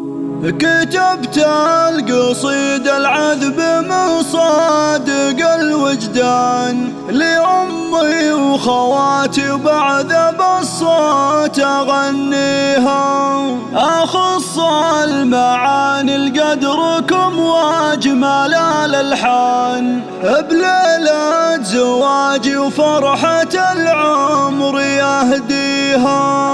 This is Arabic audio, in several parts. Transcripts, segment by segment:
كتبت القصيد العذب من صادق الوجدان لأمي وخواتي وبعد بالصوت أغنيها، أخص المعاني لقدركم وأجمل الألحان بليلة زواجي وفرحة العمر يهديها.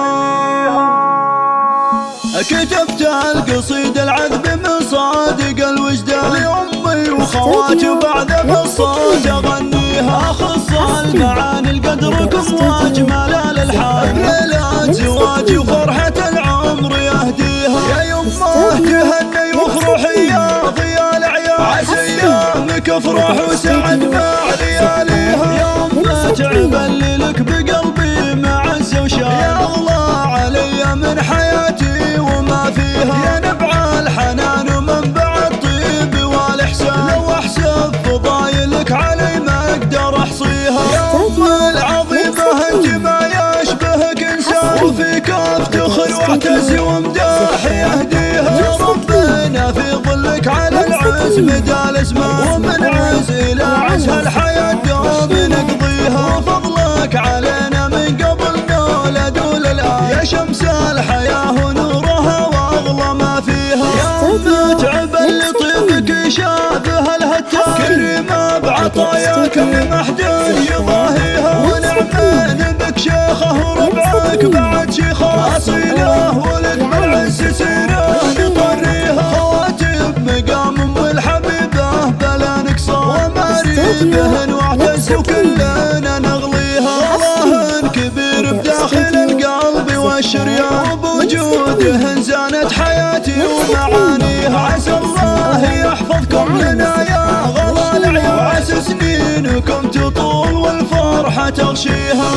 كتبت القصيد العذب من صادق الوجدان لأمي وخواتي وبعد بالصوت أغنيها، أخص المعاني لقدركم وأجمل الألحان ليلة زواجي وفرحة العمر يهديها. يا يمه تهني وافرحي يا ضياء الأعياد، عسى أيامك افرح وسعد مع لياليها. يا أمه تعب اللي لك بقلبي معز وشان، يا أغلى علي من حياتي وما فيها، يا نبع الحنان ومنبع الطيب والإحسان، لو أحسب فضايلك علي ما أقدر أحصيها. يا أم العظيمة أنت ما يشبهك إنسان، وفيك أفتخر واعتز وامداح يهديها. يا ربنا في ظلك على العز مدى الأزمان، ومن عز إلى عز هالحياة دوم نقضيها. فضلك علينا من قبل نولد وللآن، يا شمس الحياة ونورها وأغلى ما فيها. يا أم تعب اللي طيبك يشابه الهتان، كريمة بعطاياك اللي ما حد يضاهيها. ونعمين بك شيخه وربعك بعد شيخه، أصيله ولد بالعز سيره نطريها. خواتي بمقام أم الحبيبة بلا نقصان، وماريبهن واعتز وكلنا نغليها. والله كبير بداخل القلب والشريان، وبوجودهن زانت حياتي ومعانيها. عسى الله يحفظكم لنا يا غلا العيون، وعسى سنينكم تطول والفرحة تغشيها.